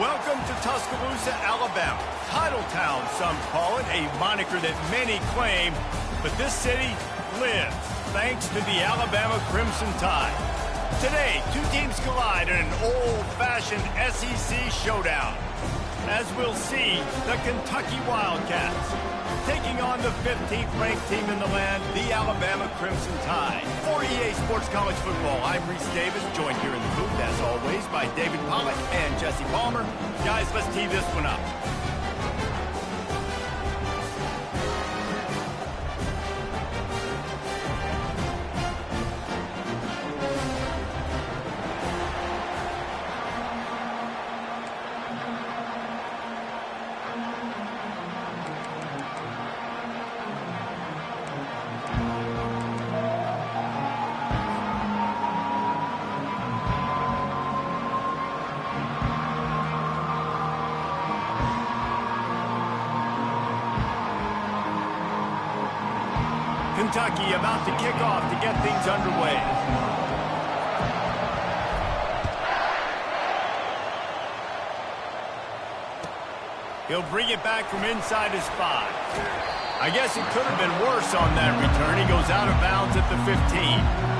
Welcome to Tuscaloosa, Alabama. Title Town, some call it, a moniker that many claim, but this city lives thanks to the Alabama Crimson Tide. Today, two teams collide in an old-fashioned SEC showdown. As we'll see, the Kentucky Wildcats taking on the 15th-ranked team in the land, the Alabama Crimson Tide. For EA Sports College Football, I'm Reese Davis, joined here in the booth, as always, by David Pollock and Jesse Palmer. Guys, let's tee this one up. Kentucky about to kick off to get things underway. He'll bring it back from inside his 5. I guess it could have been worse on that return. He goes out of bounds at the 15.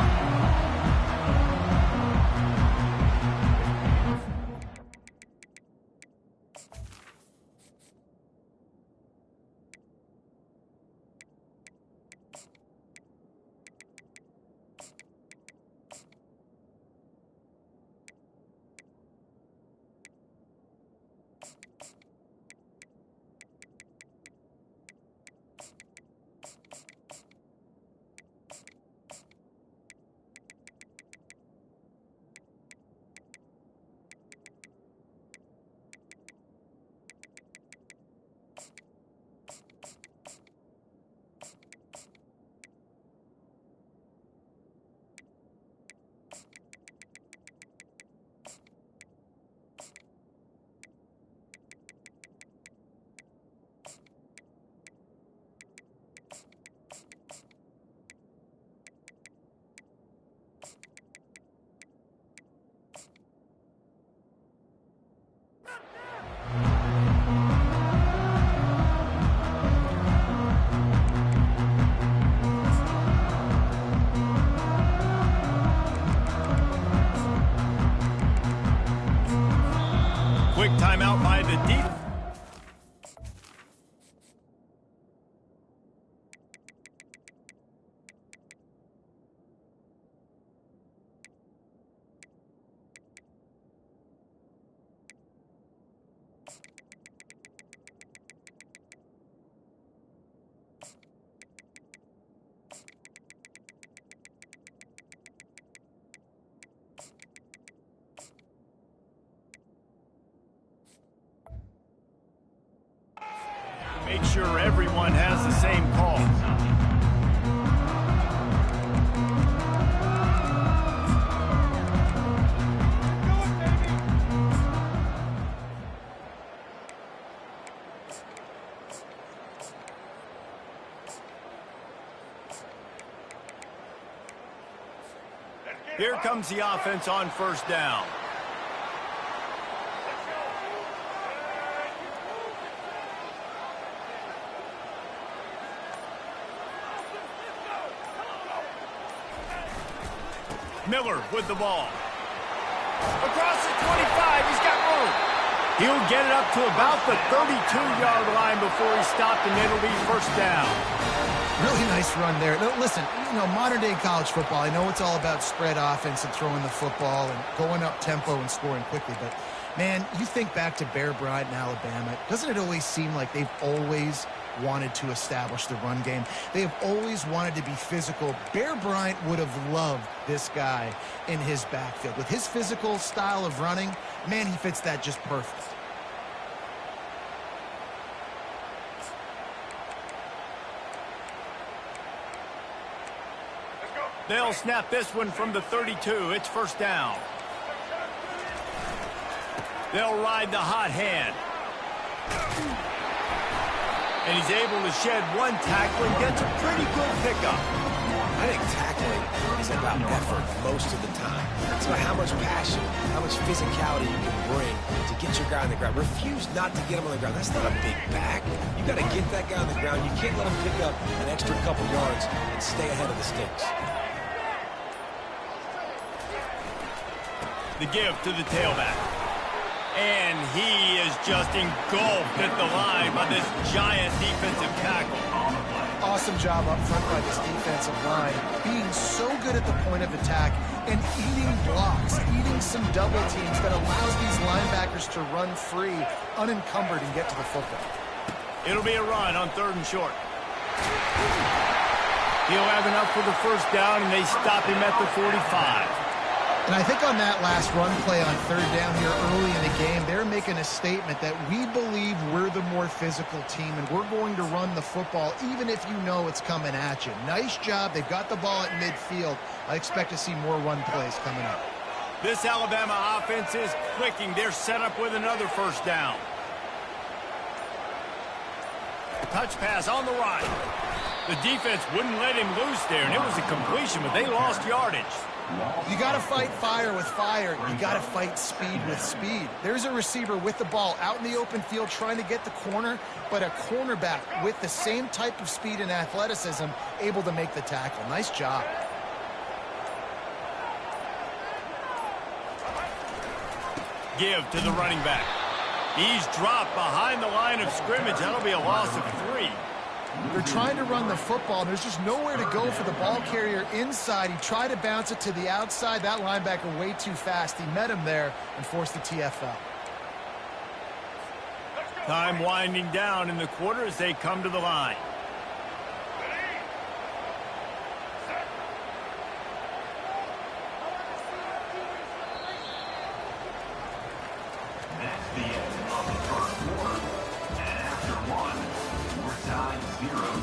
Quick timeout by the deep. Make sure everyone has the same call. Here comes the offense on first down. Miller with the ball. Across the 25, he's got room. He'll get it up to about the 32-yard line before he's stopped, and it'll be first down. Really nice run there. Listen, modern-day college football, I know it's all about spread offense and throwing the football and going up tempo and scoring quickly, but, man, you think back to Bear Bryant in Alabama, doesn't it always seem like they've always wanted to establish the run game? They have always wanted to be physical. Bear Bryant would have loved this guy in his backfield. With his physical style of running, man, he fits that just perfect. They'll snap this one from the 32. It's first down. They'll ride the hot hand. And he's able to shed one tackle and gets a pretty good pickup. I think tackling is about effort most of the time. It's about how much passion, how much physicality you can bring to get your guy on the ground. Refuse not to get him on the ground. That's not a big back. You got to get that guy on the ground. You can't let him pick up an extra couple yards and stay ahead of the sticks. The give to the tailback. And he is just engulfed at the line by this giant defensive tackle. Awesome job up front by this defensive line, being so good at the point of attack and eating blocks, eating some double teams that allows these linebackers to run free, unencumbered, and get to the football. It'll be a run on 3rd and short. He'll have enough for the first down, and they stop him at the 45. And I think on that last run play on 3rd down here early in the game, they're making a statement that we believe we're the more physical team and we're going to run the football even if you know it's coming at you. Nice job. They've got the ball at midfield. I expect to see more run plays coming up. This Alabama offense is clicking. They're set up with another first down. Touch pass on the right. The defense wouldn't let him loose there, and it was a completion, but they lost yardage. You got to fight fire with fire. You got to fight speed with speed. There's a receiver with the ball out in the open field trying to get the corner, but a cornerback with the same type of speed and athleticism able to make the tackle. Nice job. Give to the running back. He's dropped behind the line of scrimmage. That'll be a loss of 3. They're trying to run the football, and there's just nowhere to go for the ball carrier inside. He tried to bounce it to the outside. That linebacker way too fast. He met him there and forced the TFL. Time winding down in the quarter as they come to the line. That's the end of the first quarter. And after one, we're tied 0-0.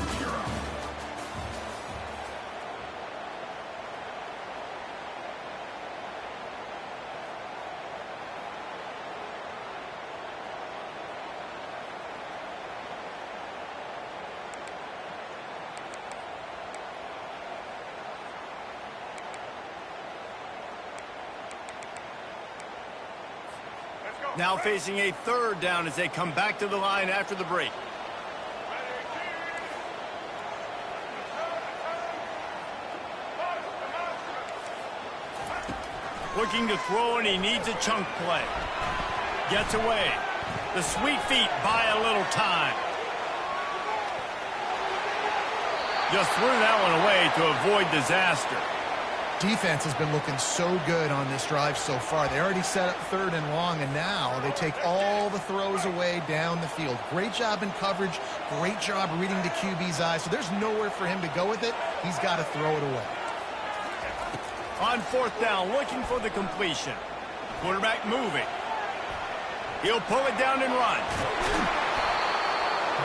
Now facing a 3rd down as they come back to the line after the break. Looking to throw, and he needs a chunk play. Gets away. The sweet feet buy a little time. Just threw that one away to avoid disaster. Defense has been looking so good on this drive so far. They already set up 3rd and long, and now they take all the throws away down the field. Great job in coverage. Great job reading the QB's eyes. So there's nowhere for him to go with it. He's got to throw it away. On 4th down, looking for the completion. Quarterback moving. He'll pull it down and run.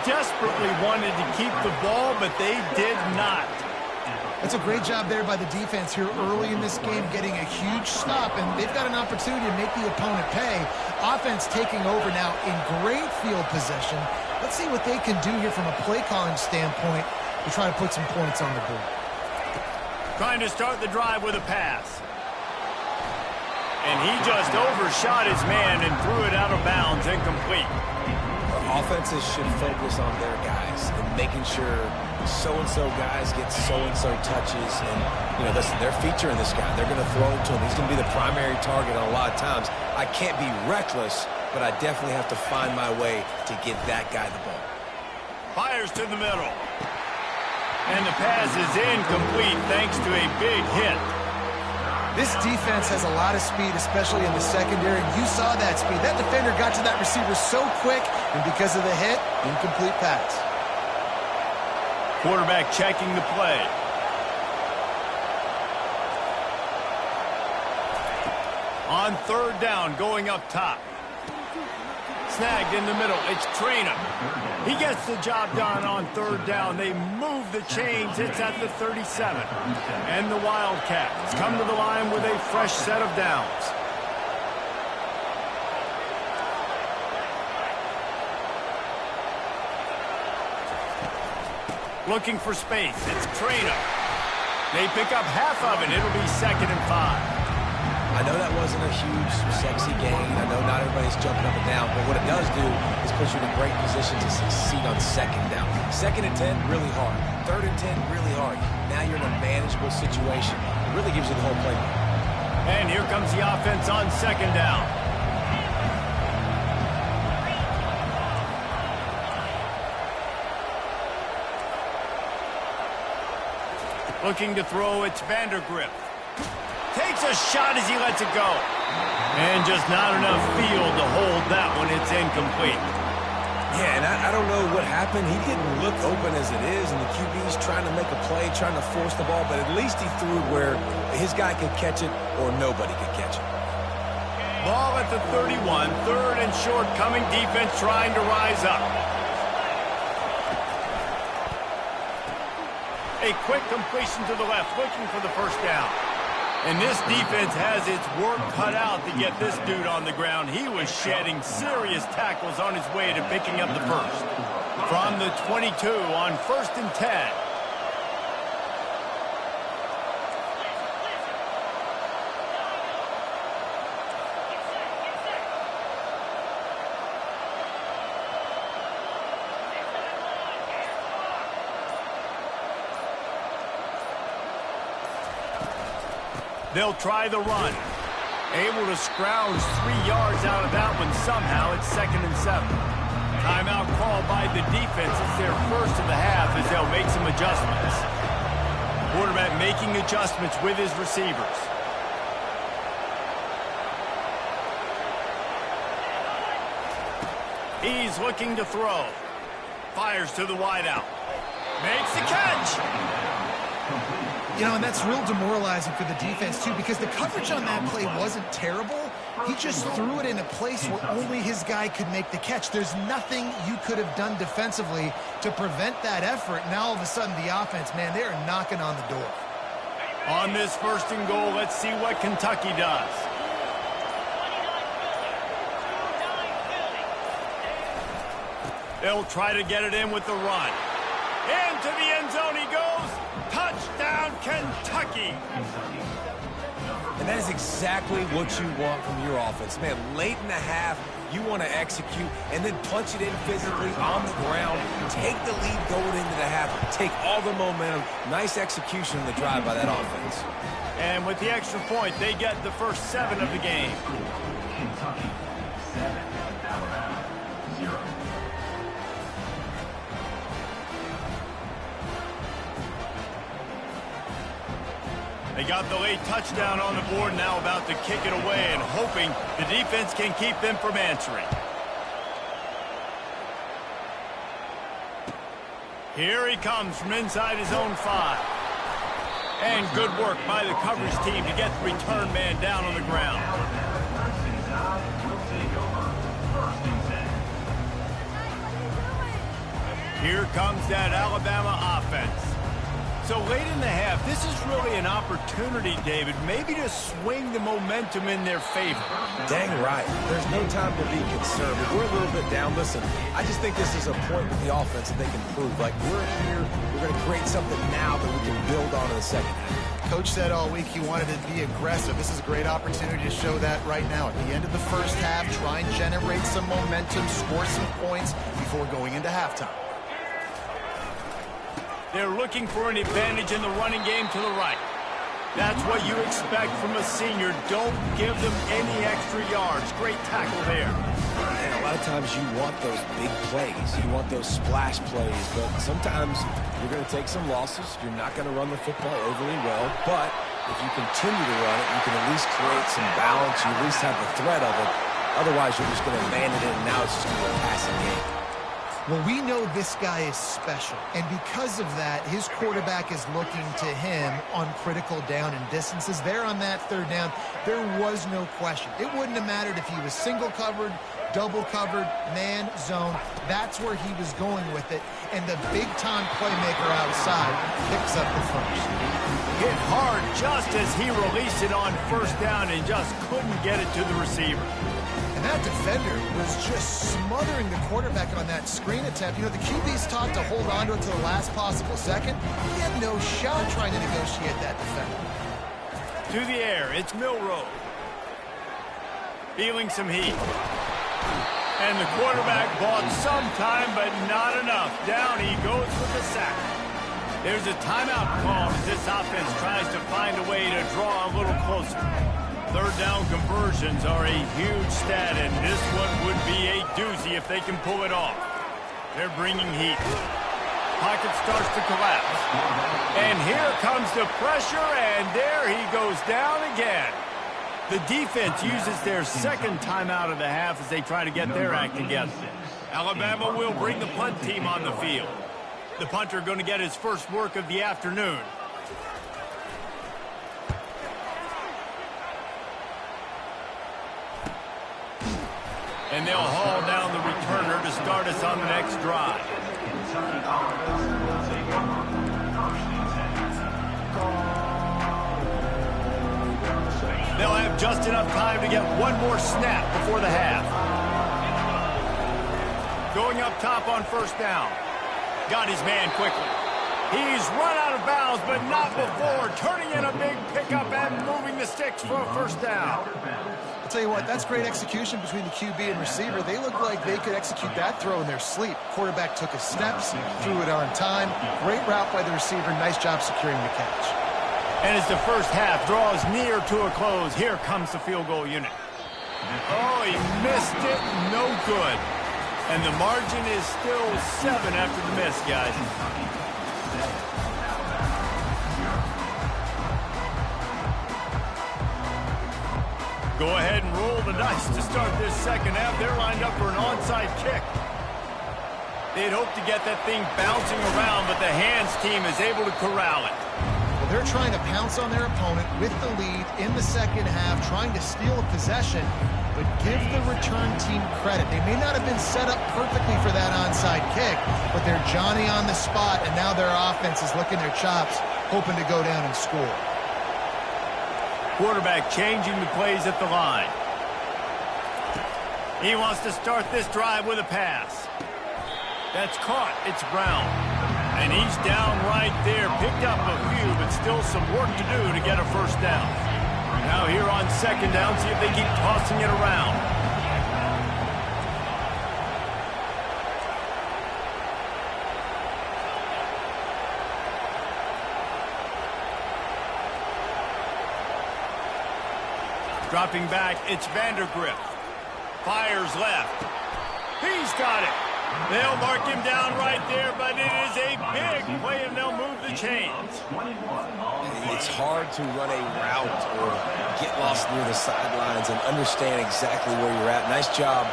Desperately wanted to keep the ball, but they did not. That's a great job there by the defense here early in this game, getting a huge stop, and they've got an opportunity to make the opponent pay. Offense taking over now in great field possession. Let's see what they can do here from a play calling standpoint to try to put some points on the board. Trying to start the drive with a pass. And he just overshot his man and threw it out of bounds, incomplete. Offenses should focus on their guys and making sure so-and-so guys get so-and-so touches. And, you know, listen, they're featuring this guy. They're going to throw it to him. He's going to be the primary target on a lot of times. I can't be reckless, but I definitely have to find my way to get that guy the ball. Fires to the middle. And the pass is incomplete thanks to a big hit. This defense has a lot of speed, especially in the secondary. You saw that speed. That defender got to that receiver so quick, and because of the hit, incomplete pass. Quarterback checking the play. On 3rd down, going up top. Snagged in the middle. It's Traynham. He gets the job done on 3rd down. They move the chains. It's at the 37. And the Wildcats come to the line with a fresh set of downs. Looking for space. It's Traynham. They pick up half of it. It'll be 2nd and 5. I know that wasn't a huge, sexy gain. I know not everybody's jumping up and down, but what it does do is put you in a great position to succeed on 2nd down. 2nd and 10, really hard. 3rd and 10, really hard. Now you're in a manageable situation. It really gives you the whole playbook. And here comes the offense on 2nd down. Looking to throw, it's Vandergrift. Takes a shot as he lets it go. And just not enough field to hold that one. It's incomplete. Yeah, and I don't know what happened. He didn't look open as it is, and the QB's trying to make a play, trying to force the ball, but at least he threw it where his guy could catch it or nobody could catch it. Ball at the 31, 3rd and short, coming defense trying to rise up. A quick completion to the left, looking for the 1st down. And this defense has its work cut out to get this dude on the ground. He was shedding serious tackles on his way to picking up the 1st. From the 22 on 1st and 10. They'll try the run. Able to scrounge 3 yards out of that one somehow. It's 2nd and 7. Timeout called by the defense. It's their first of the half as they'll make some adjustments. Quarterback making adjustments with his receivers. He's looking to throw. Fires to the wideout. Makes the catch. You know, and that's real demoralizing for the defense, too, because the coverage on that play wasn't terrible. He just threw it in a place where only his guy could make the catch. There's nothing you could have done defensively to prevent that effort. Now, all of a sudden, the offense, man, they are knocking on the door. On this 1st and goal, let's see what Kentucky does. They'll try to get it in with the run. Into the end zone he goes. Touchdown, Kentucky. And that is exactly what you want from your offense. Man, late in the half, you want to execute and then punch it in physically on the ground. Take the lead going into the half. Take all the momentum. Nice execution in the drive by that offense. And with the extra point, they get the first 7 of the game. Kentucky 7, Alabama 0. They got the late touchdown on the board, now about to kick it away and hoping the defense can keep them from answering. Here he comes from inside his own 5. And good work by the coverage team to get the return man down on the ground. Here comes that Alabama offense. So late in the half, this is really an opportunity, David, maybe to swing the momentum in their favor. Dang right. There's no time to be conservative. We're a little bit down. Listen, I just think this is a point with the offense that they can prove. Like, we're here, we're going to create something now that we can build on in the 2nd half. Coach said all week he wanted to be aggressive. This is a great opportunity to show that right now. At the end of the 1st half, try and generate some momentum, score some points before going into halftime. They're looking for an advantage in the running game to the right. That's what you expect from a senior. Don't give them any extra yards. Great tackle there. And a lot of times you want those big plays. You want those splash plays. But sometimes you're going to take some losses. You're not going to run the football overly well. But if you continue to run it, you can at least create some balance. You at least have the threat of it. Otherwise, you're just going to man it in, and now it's just going to be a passing game. Well, we know this guy is special, and because of that, his quarterback is looking to him on critical down and distances. There on that 3rd down, there was no question. It wouldn't have mattered if he was single covered, double covered, man, zone. That's where he was going with it, and the big-time playmaker outside picks up the 1st. Hit hard just as he released it on 1st down and just couldn't get it to the receiver. And And that defender was just smothering the quarterback on that screen attempt. You know, the QB's taught to hold on to it to the last possible second. He had no shot trying to negotiate that defender. To the air, it's Milroe. Feeling some heat. And the quarterback bought some time, but not enough. Down he goes with the sack. There's a timeout call as this offense tries to find a way to draw a little closer. Third down conversions are a huge stat, and this one would be a doozy if they can pull it off. They're bringing heat. Pocket starts to collapse. And here comes the pressure, and there he goes down again. The defense uses their second timeout of the half as they try to get their act together. Alabama will bring the punt team on the field. The punter going to get his first work of the afternoon. And they'll haul down the returner to start us on the next drive. They'll have just enough time to get one more snap before the half. Going up top on first down. Got his man quickly. He's run out of bounds, but not before turning in a big pickup and moving the sticks for a first down. I'll tell you what, that's great execution between the QB and receiver. They look like they could execute that throw in their sleep. Quarterback took his steps, threw it on time. Great route by the receiver. Nice job securing the catch. And as the first half draws near to a close, here comes the field goal unit. Oh, he missed it. No good. And the margin is still 7 after the miss, guys. Go ahead and roll the dice to start this second half. They're lined up for an onside kick. They'd hope to get that thing bouncing around, but the hands team is able to corral it. Well, they're trying to pounce on their opponent with the lead in the second half, trying to steal a possession, but give the return team credit. They may not have been set up perfectly for that onside kick, but they're Johnny on the spot, and now their offense is licking their chops, hoping to go down and score. Quarterback changing the plays at the line. He wants to start this drive with a pass. That's caught. It's Brown. And he's down right there. Picked up a few, but still some work to do to get a first down. Now here on second down, see if they keep tossing it around. Dropping back, it's Vandergrift. Fires left. He's got it. They'll mark him down right there, but it is a big play, and they'll move the chains. It's hard to run a route or get lost near the sidelines and understand exactly where you're at. Nice job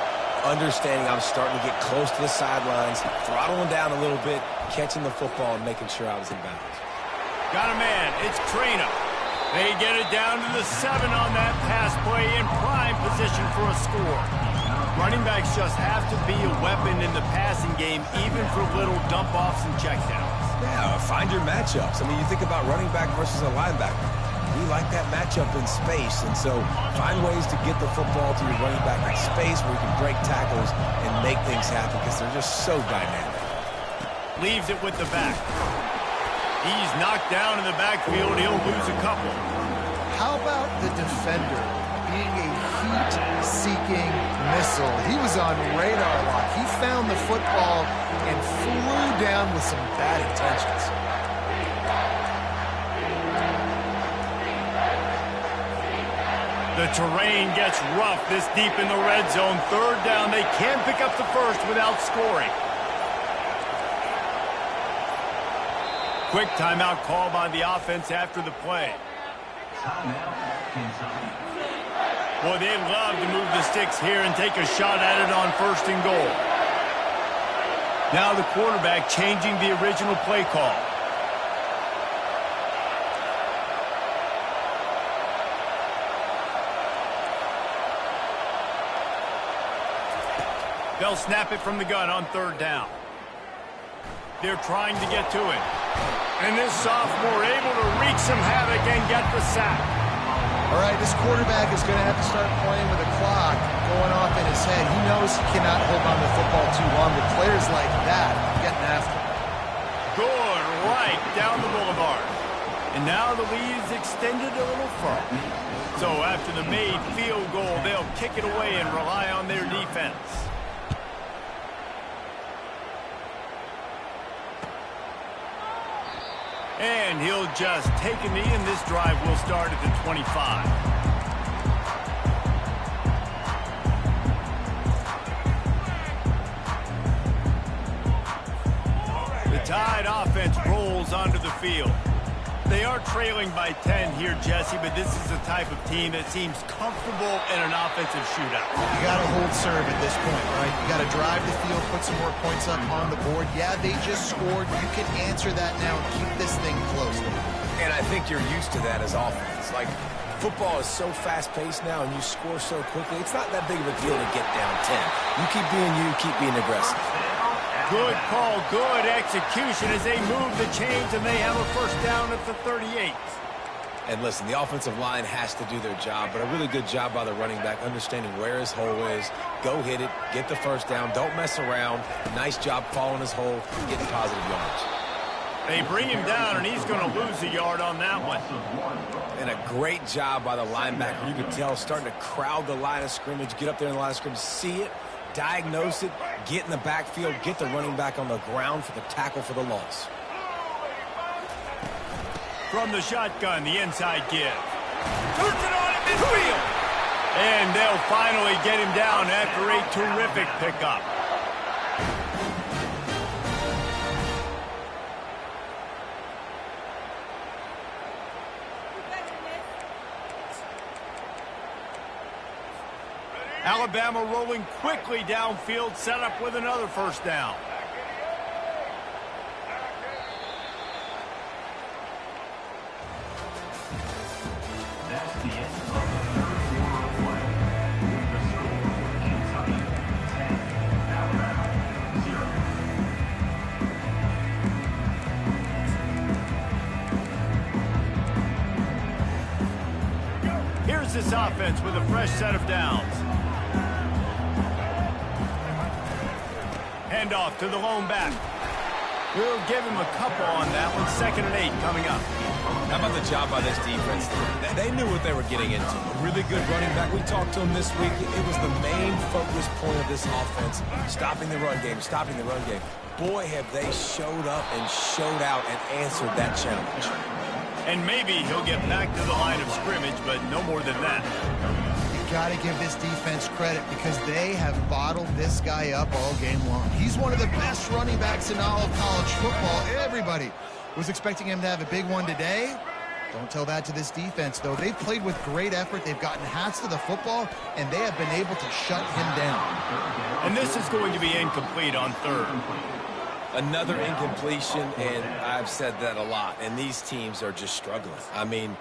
understanding I was starting to get close to the sidelines, throttling down a little bit, catching the football, and making sure I was in bounds. Got a man. It's Traina. They get it down to the 7 on that pass play in prime position for a score. Running backs just have to be a weapon in the passing game, even for little dump-offs and checkdowns. Yeah, find your matchups. I mean, you think about running back versus a linebacker. We like that matchup in space, and so find ways to get the football to your running back in space where you can break tackles and make things happen because they're just so dynamic. Leaves it with the back. He's knocked down in the backfield. He'll lose a couple. How about the defender being a heat-seeking missile? He was on radar lock. He found the football and flew down with some bad intentions. The terrain gets rough this deep in the red zone. Third down. They can pick up the first without scoring. Quick timeout call by the offense after the play. Boy, they'd love to move the sticks here and take a shot at it on first and goal. Now the quarterback changing the original play call. They'll snap it from the gun on third down. They're trying to get to it. And this sophomore able to wreak some havoc and get the sack. All right, this quarterback is going to have to start playing with a clock going off in his head. He knows he cannot hold on to the football too long with players like that getting after him. Good, right down the boulevard. And now the lead is extended a little further. So after the made field goal, they'll kick it away and rely on their defense. And he'll just take a knee, and this drive will start at the 25. The Tide offense rolls onto the field. They are trailing by 10 here, Jesse, but this is the type of team that seems comfortable in an offensive shootout. You got to hold serve at this point, right? You got to drive the field, put some more points up on the board. Yeah, they just scored. You can answer that now and keep this thing close. And I think you're used to that as offense. Like, football is so fast-paced now and you score so quickly, it's not that big of a deal to get down 10. You keep being aggressive. Good call, good execution as they move the chains, and they have a first down at the 38. And listen, the offensive line has to do their job, but a really good job by the running back understanding where his hole is. Go hit it, get the first down, don't mess around. Nice job following his hole, getting positive yards. They bring him down, and he's going to lose a yard on that one. And a great job by the linebacker. You could tell starting to crowd the line of scrimmage, get up there in the line of scrimmage, see it, diagnose it, get in the backfield, get the running back on the ground for the tackle for the loss. From the shotgun, the inside give. Turns it on at midfield. And they'll finally get him down after a terrific pickup. Alabama rolling quickly downfield, set up with another first down. That's the end of the third quarter of play. The score, Kentucky 10, Alabama 0. Here's this offense with a fresh set of downs. Handoff to the lone back. We'll give him a couple on that one. 2nd and 8 coming up. How about the job by this defense? They knew what they were getting into. A really good running back. We talked to him this week. It was the main focus point of this offense. Stopping the run game, stopping the run game. Boy, have they showed up and showed out and answered that challenge. And maybe he'll get back to the line of scrimmage, but no more than that. Got to give this defense credit because they have bottled this guy up all game long. He's one of the best running backs in all of college football. Everybody was expecting him to have a big one today. Don't tell that to this defense, though. They've played with great effort. They've gotten hats to the football, and they have been able to shut him down. And this is going to be incomplete on 3rd. Another incompletion, and I've said that a lot, and these teams are just struggling. I mean,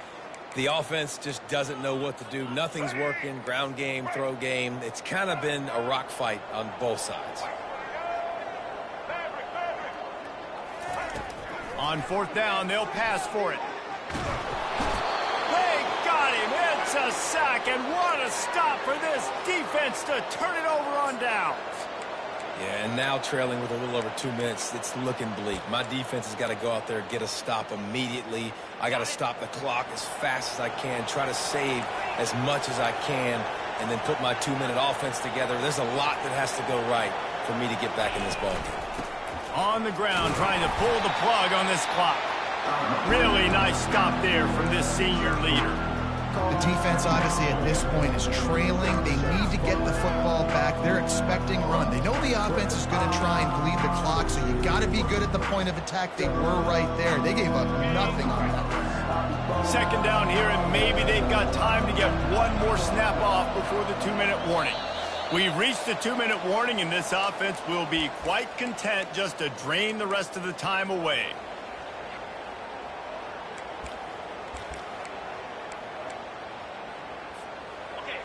the offense just doesn't know what to do. Nothing's working. Ground game, throw game. It's kind of been a rock fight on both sides. On 4th down, they'll pass for it. They got him. It's a sack, and what a stop for this defense to turn it over on downs. Yeah, and now trailing with a little over 2 minutes, it's looking bleak. My defense has got to go out there and get a stop immediately. I got to stop the clock as fast as I can, try to save as much as I can, and then put my 2-minute offense together. There's a lot that has to go right for me to get back in this ballgame. On the ground, trying to pull the plug on this clock. Really nice stop there from this senior leader. The defense, obviously, at this point is trailing. They need to get the football back. They're expecting run. They know the offense is going to try and bleed the clock, so you got to be good at the point of attack. They were right there. They gave up nothing on that. 2nd down here, and maybe they've got time to get one more snap off before the 2-minute warning. We've reached the 2-minute warning, and this offense will be quite content just to drain the rest of the time away.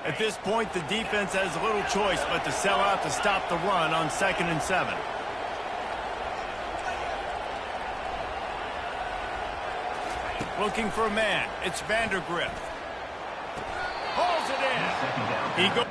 At this point, the defense has little choice but to sell out to stop the run on 2nd and 7. Looking for a man. It's Vandergrift. second down. He goes.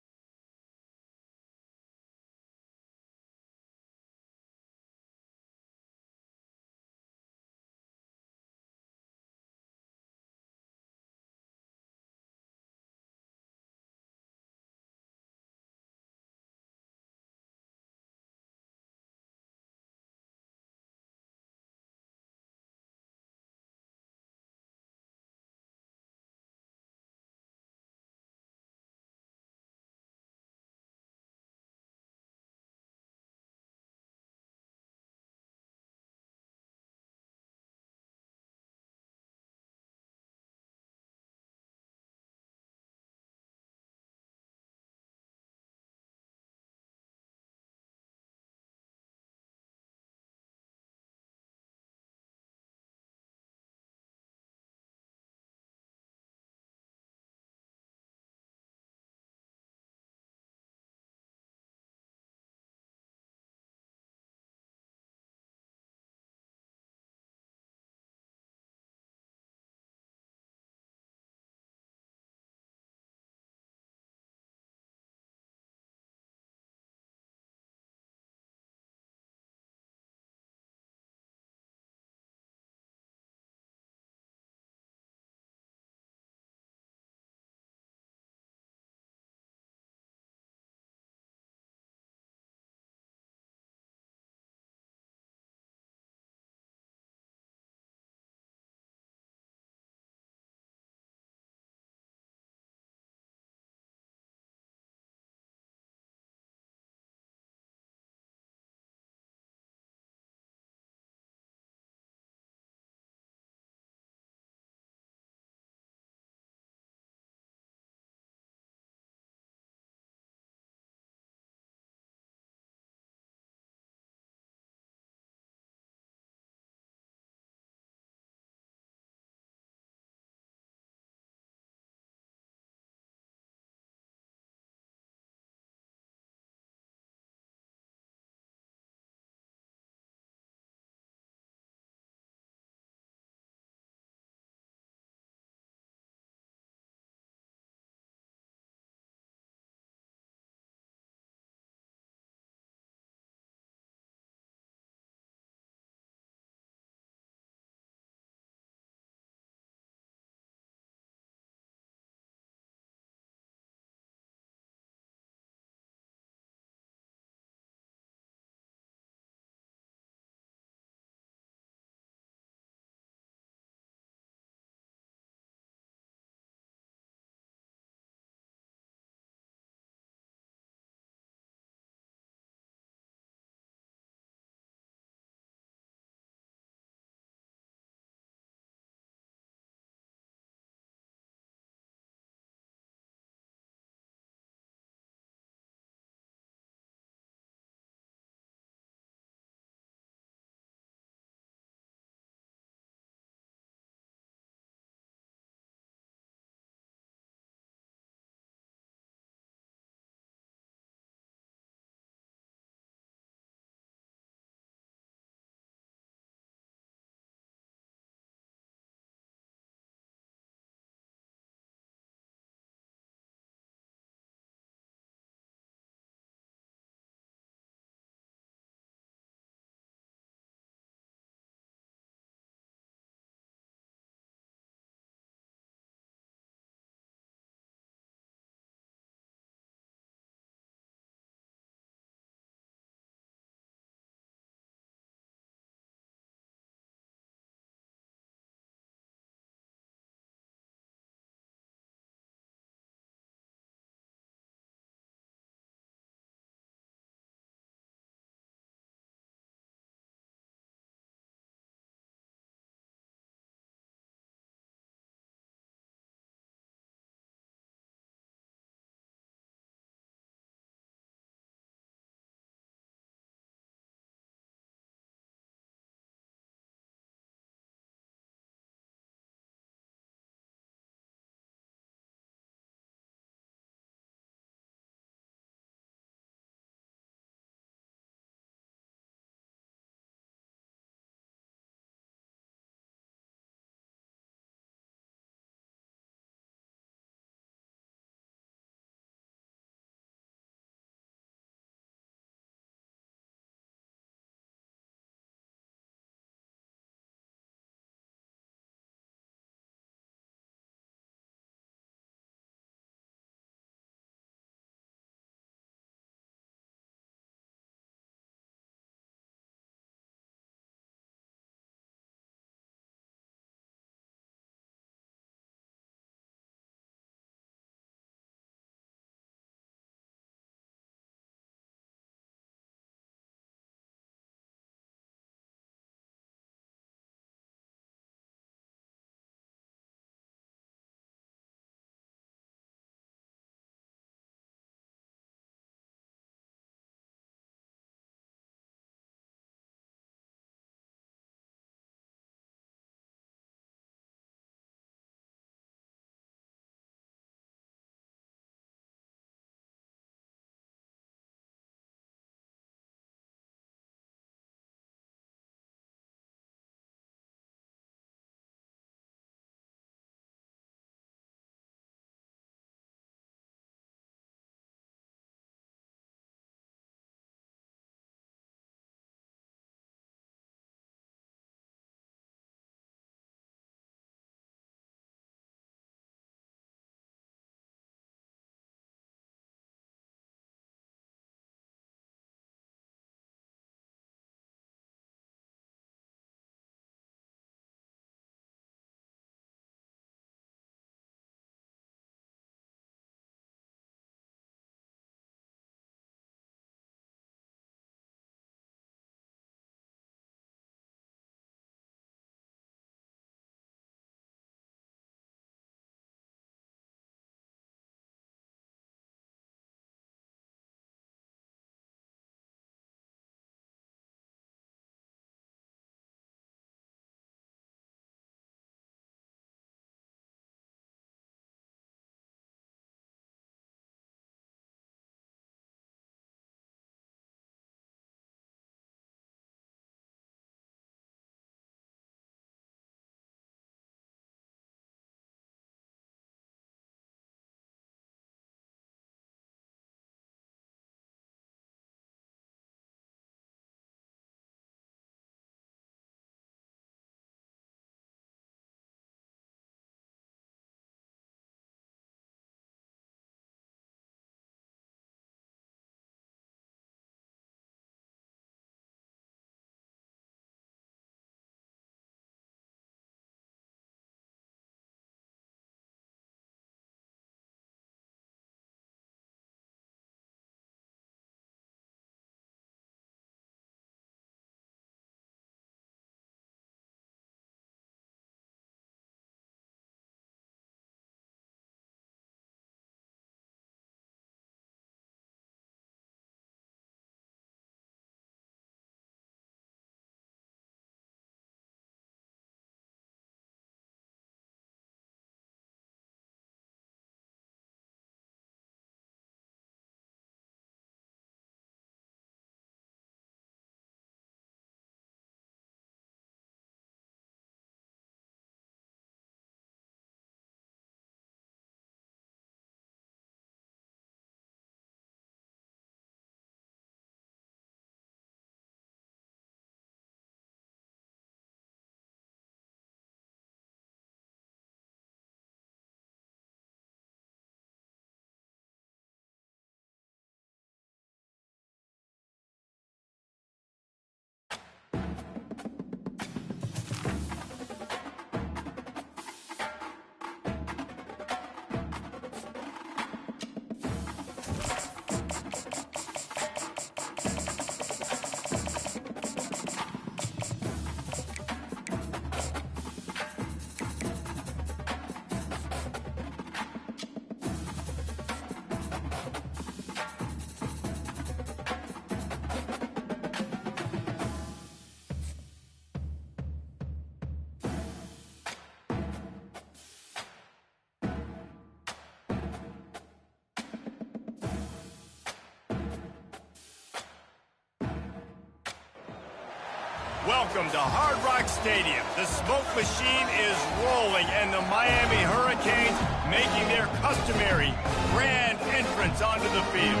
Welcome to Hard Rock Stadium. The smoke machine is rolling, and the Miami Hurricanes making their customary grand entrance onto the field.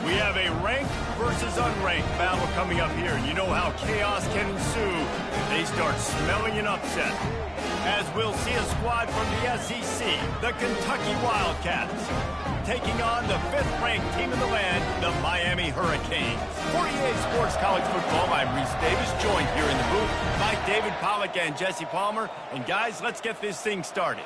We have a ranked versus unranked battle coming up here, and you know how chaos can ensue if they start smelling an upset. As we'll see a squad from the SEC, the Kentucky Wildcats, taking on the 5th-ranked team in the land, the Miami Hurricanes. For EA Sports College Football, I'm Reese Davis, joined here in the booth by David Pollack and Jesse Palmer. And guys, let's get this thing started.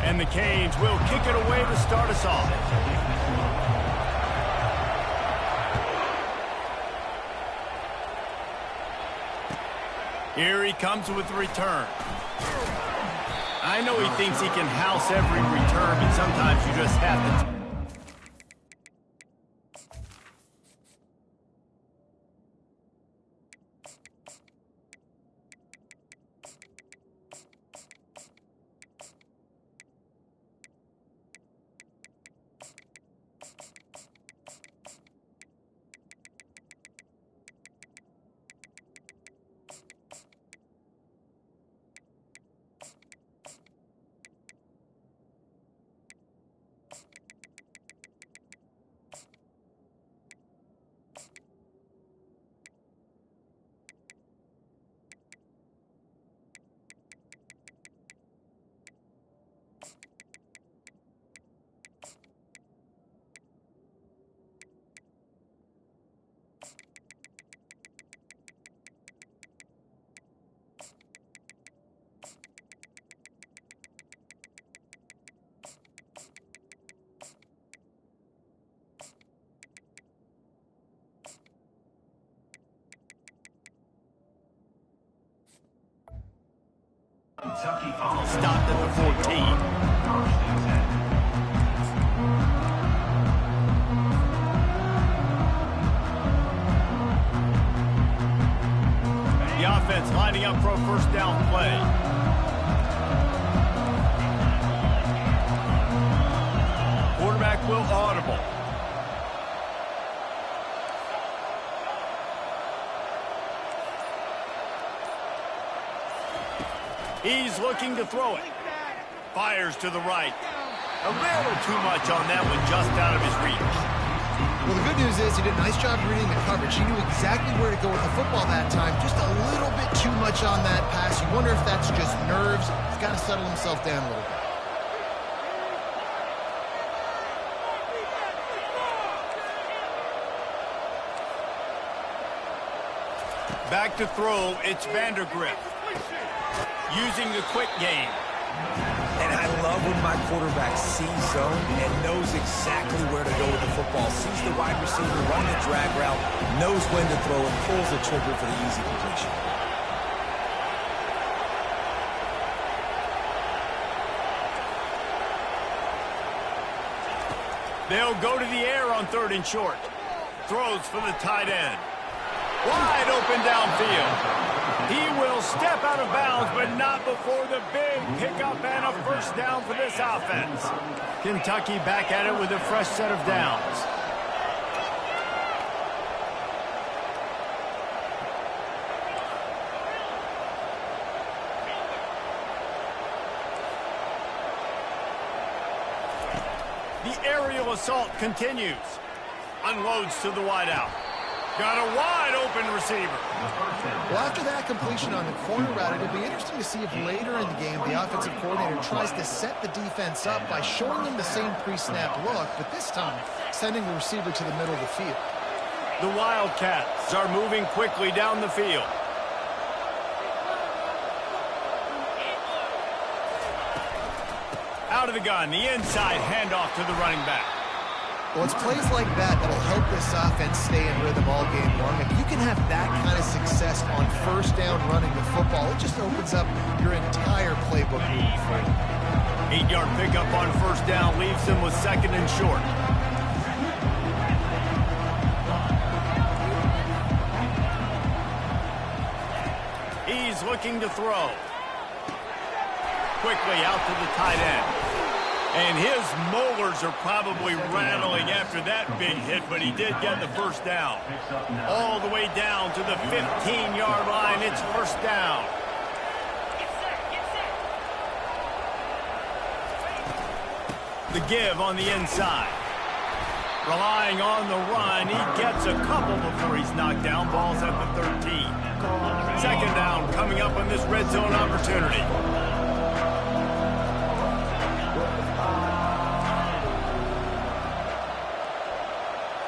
And the Canes will kick it away to start us off. Here he comes with the return. I know he thinks he can house every return, but sometimes you just have to. Kentucky follows. Stopped at the 14. First and 10. The offense lining up for a first down play. Quarterback will audible. He's looking to throw it. Fires to the right. A little too much on that one, just out of his reach. Well, the good news is he did a nice job reading the coverage. He knew exactly where to go with the football that time. Just a little bit too much on that pass. You wonder if that's just nerves. He's got to settle himself down a little bit. Back to throw, it's Vandergrift. Using the quick game. And I love when my quarterback sees zone and knows exactly where to go with the football. Sees the wide receiver run the drag route, knows when to throw, and pulls the trigger for the easy completion. They'll go to the air on 3rd and short. Throws for the tight end. Wide open downfield. He will step out of bounds, but not before the big pickup and a first down for this offense. Kentucky back at it with a fresh set of downs. The aerial assault continues. Unloads to the wideout. Got a wide-open receiver. Well, after that completion on the corner route, it'll be interesting to see if later in the game the offensive coordinator tries to set the defense up by showing them the same pre-snap look, but this time sending the receiver to the middle of the field. The Wildcats are moving quickly down the field. Out of the gun, the inside handoff to the running back. Well, it's plays like that that'll help this offense stay in rhythm all game long. If you can have that kind of success on first down running the football, it just opens up your entire playbook moving forward. 8-yard pickup on first down leaves them with 2nd and short. He's looking to throw. quickly out to the tight end. And his molars are probably rattling after that big hit, but he did get the first down. All the way down to the 15-yard line. It's first down. The give on the inside. Relying on the run. He gets a couple before he's knocked down. Ball's at the 13. Second down coming up on this red zone opportunity.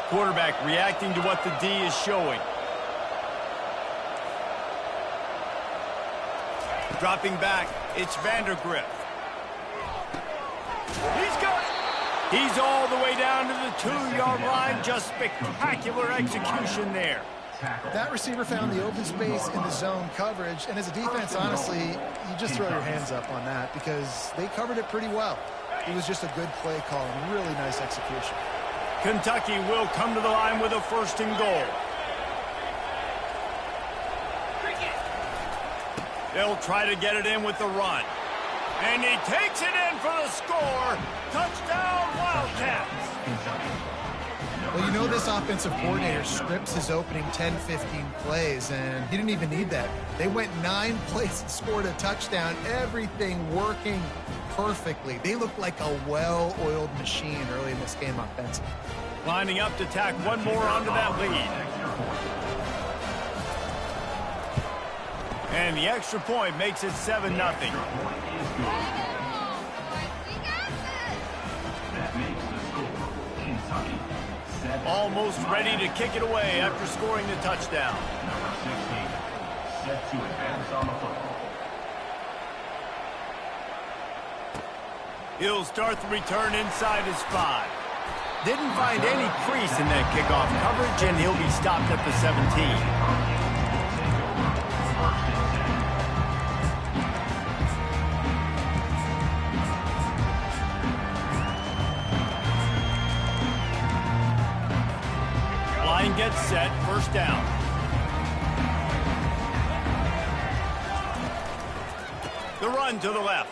Quarterback reacting to what the D is showing. Dropping back, it's Vandergriff. He's got it. He's all the way down to the 2-yard line. Just spectacular execution there. That receiver found the open space in the zone coverage, and as a defense, honestly, you just throw your hands up on that because they covered it pretty well. It was just a good play call and really nice execution. Kentucky will come to the line with a first and goal. They'll try to get it in with the run. And he takes it in for the score. Touchdown, Wildcats. Well, you know this offensive coordinator scripts his opening 10-15 plays, and he didn't even need that. They went 9 plays and scored a touchdown. Everything working perfectly. They look like a well-oiled machine early in this game offensively. Lining up to tack one more onto that lead. And the extra point makes it 7-0. That makes the score Kentucky 7. Almost ready to kick it away after scoring the touchdown. Number 16 set to advance on the football. He'll start the return inside his 5. Didn't find any crease in that kickoff coverage, and he'll be stopped at the 17. Line gets set, first down. The run to the left.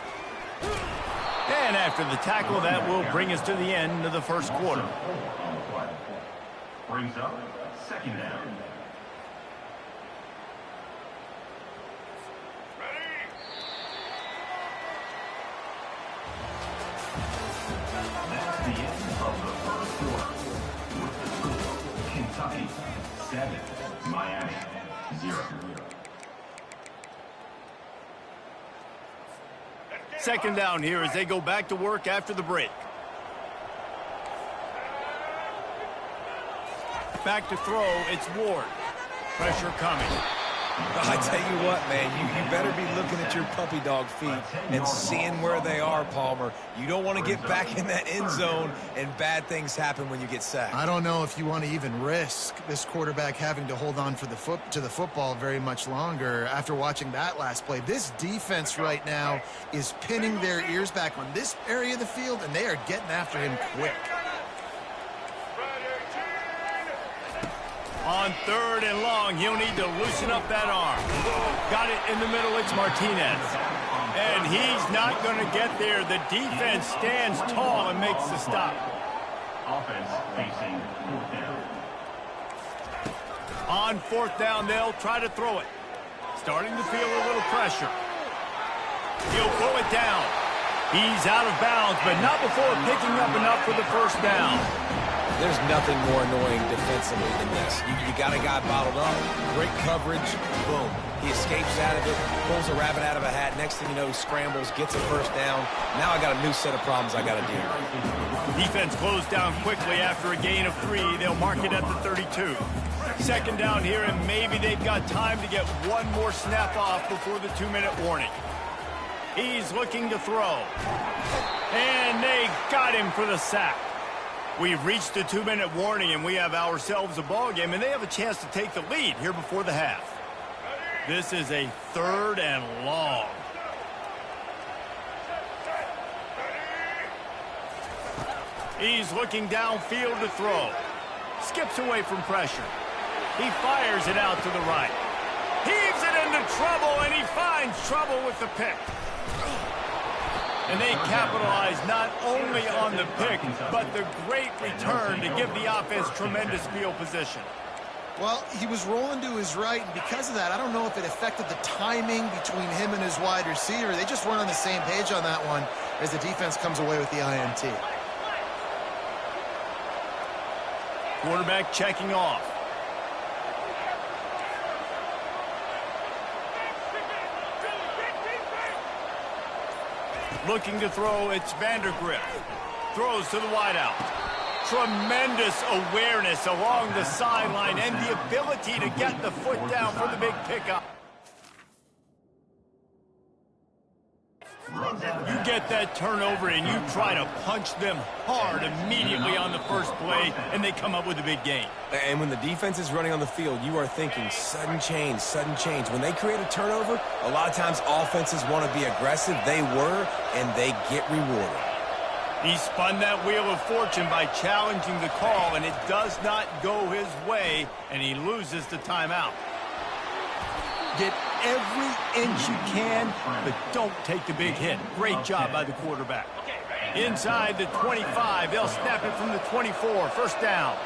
And after the tackle, that will bring us to the end of the first quarter. Brings up second down. That's the end of the first quarter. With the score, Kentucky 7, Miami 0. Second down here as they go back to work after the break. Back to throw, it's Ward. Pressure coming. I tell you what, man, you better be looking at your puppy dog feet and seeing where they are, Palmer. You don't want to get back in that end zone and bad things happen when you get sacked. I don't know if you want to even risk this quarterback having to hold on for the football very much longer after watching that last play. This defense right now is pinning their ears back on this area of the field, and they are getting after him quick. On third and long, he'll need to loosen up that arm. Got it in the middle, it's Martinez. And he's not going to get there. The defense stands tall and makes the stop. Offense facing fourth down. On fourth down, they'll try to throw it. Starting to feel a little pressure. He'll pull it down. He's out of bounds, but not before picking up enough for the first down. There's nothing more annoying defensively than this. You got a guy bottled up, great coverage, boom. He escapes out of it, pulls a rabbit out of a hat. Next thing you know, he scrambles, gets a first down. Now I got a new set of problems I got to deal with. Defense closed down quickly after a gain of 3. They'll mark it at the 32. Second down here, and maybe they've got time to get one more snap off before the 2-minute warning. He's looking to throw. And they got him for the sack. We've reached the 2-minute warning, and we have ourselves a ball game, and they have a chance to take the lead here before the half. This is a third and long. He's looking downfield to throw. Skips away from pressure. He fires it out to the right. Heaves it into trouble, and he finds trouble with the pick. And they capitalize not only on the pick, but the great return to give the offense tremendous field position. Well, he was rolling to his right, and because of that, I don't know if it affected the timing between him and his wide receiver. They just weren't on the same page on that one as the defense comes away with the INT. Quarterback checking off. Looking to throw, it's Vandergrift. Throws to the wideout. Tremendous awareness along the sideline and the ability to get the foot down for the big pickup. You get that turnover and you try to punch them hard immediately on the first play, and they come up with a big gain. And when the defense is running on the field, you are thinking sudden change, sudden change. When they create a turnover, a lot of times offenses want to be aggressive. They were, and they get rewarded. He spun that wheel of fortune by challenging the call, and it does not go his way, and he loses the timeout. Get every inch you can, but don't take the big hit. Great job by the quarterback. Inside the 25, they'll snap it from the 24. First down.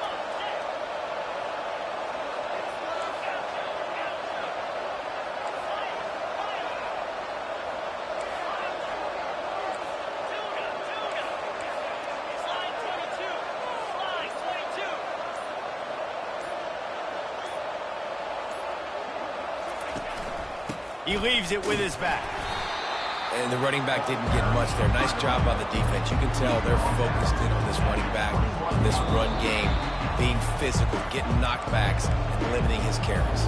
He leaves it with his back. And the running back didn't get much there. Nice job by the defense. You can tell they're focused in on this running back, this run game, being physical, getting knockbacks, and limiting his carries.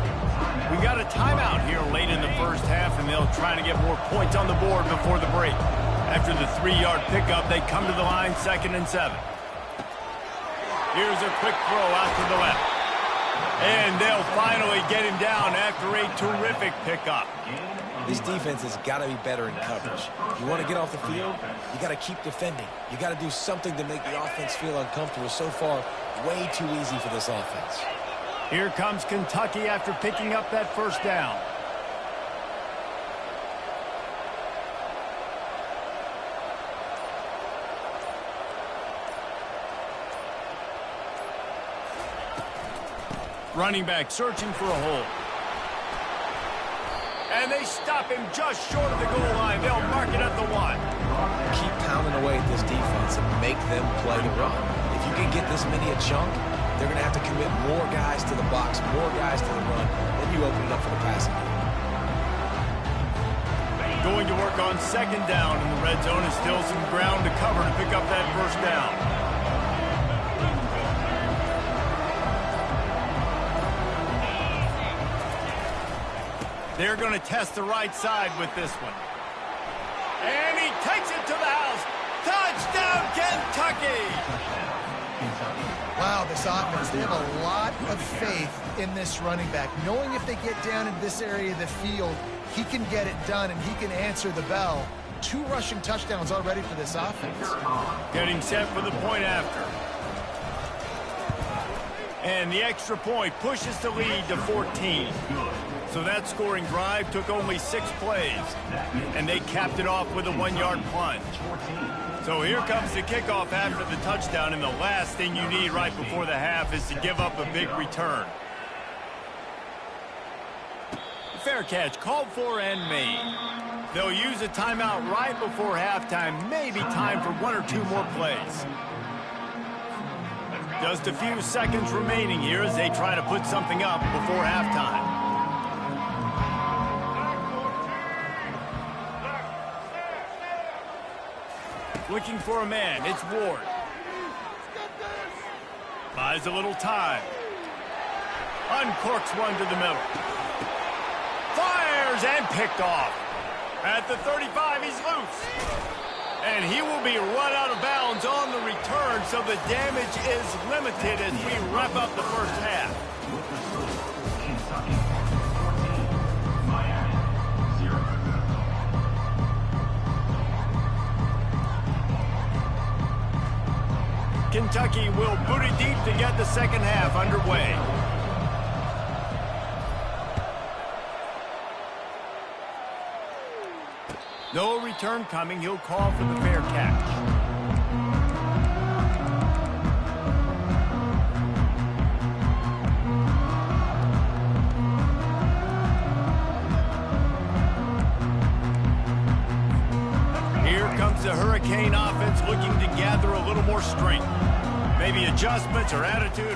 We got a timeout here late in the first half, and they'll try to get more points on the board before the break. After the 3-yard pickup, they come to the line, 2nd and 7. Here's a quick throw out to the left. And they'll finally get him down after a terrific pickup. This defense has got to be better in coverage. You want to get off the field, you got to keep defending. You got to do something to make the offense feel uncomfortable. So far, way too easy for this offense. Here comes Kentucky after picking up that first down. Running back searching for a hole. And they stop him just short of the goal line. They'll mark it at the 1. Keep pounding away at this defense and make them play the run. If you can get this many a chunk, they're going to have to commit more guys to the box, more guys to the run. Then you open it up for the passing game. Going to work on 2nd down in the red zone, and still some ground to cover to pick up that first down. They're going to test the right side with this one. And he takes it to the house. Touchdown, Kentucky! Wow, this offense, they have a lot of faith in this running back. Knowing if they get down in this area of the field, he can get it done and he can answer the bell. 2 rushing touchdowns already for this offense. Getting set for the point after. And the extra point pushes the lead to 14. So that scoring drive took only 6 plays, and they capped it off with a 1-yard plunge. So here comes the kickoff after the touchdown, and the last thing you need right before the half is to give up a big return. Fair catch, called for and made. They'll use a timeout right before halftime, maybe time for 1 or 2 more plays. Just a few seconds remaining here as they try to put something up before halftime. Looking for a man, it's Ward. Buys a little time. Uncorks one to the middle. Fires and picked off. At the 35, he's loose. And he will be run out of bounds on the return, so the damage is limited as we wrap up the first half. With the score, Kentucky 14, Miami 0. Kentucky will boot it deep to get the second half underway. No return coming. He'll call for the fair catch. Here comes the Hurricane offense looking to gather a little more strength. Maybe adjustments or attitude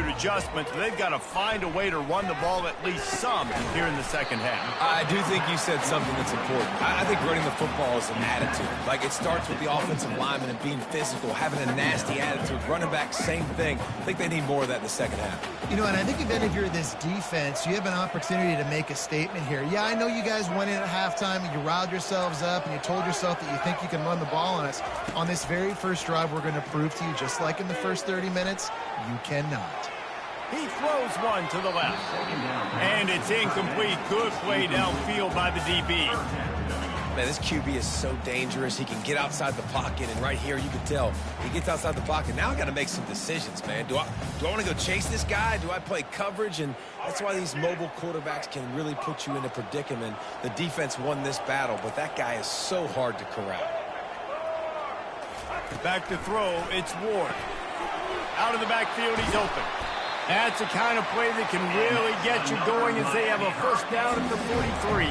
adjustments. They've got to find a way to run the ball at least some here in the second half. I do think you said something that's important. I think running the football is an attitude. Like, it starts with the offensive lineman and being physical, having a nasty attitude. Running back, same thing. I think they need more of that in the second half. You know, and I think if you're this defense, you have an opportunity to make a statement here. Yeah, I know you guys went in at halftime and you riled yourselves up and you told yourself that you think you can run the ball on us. On this very first drive, we're going to prove to you, just like in the first 30 minutes, you cannot. He throws one to the left. And it's incomplete. Good play downfield by the DB. Man, this QB is so dangerous. He can get outside the pocket, and right here you can tell he gets outside the pocket. Now I got to make some decisions, man. Do I want to go chase this guy? Do I play coverage? And that's why these mobile quarterbacks can really put you in a predicament. The defense won this battle, but that guy is so hard to corral. Back to throw, it's Ward. Out of the backfield, he's open. That's the kind of play that can really get you going as they have a first down at the 43.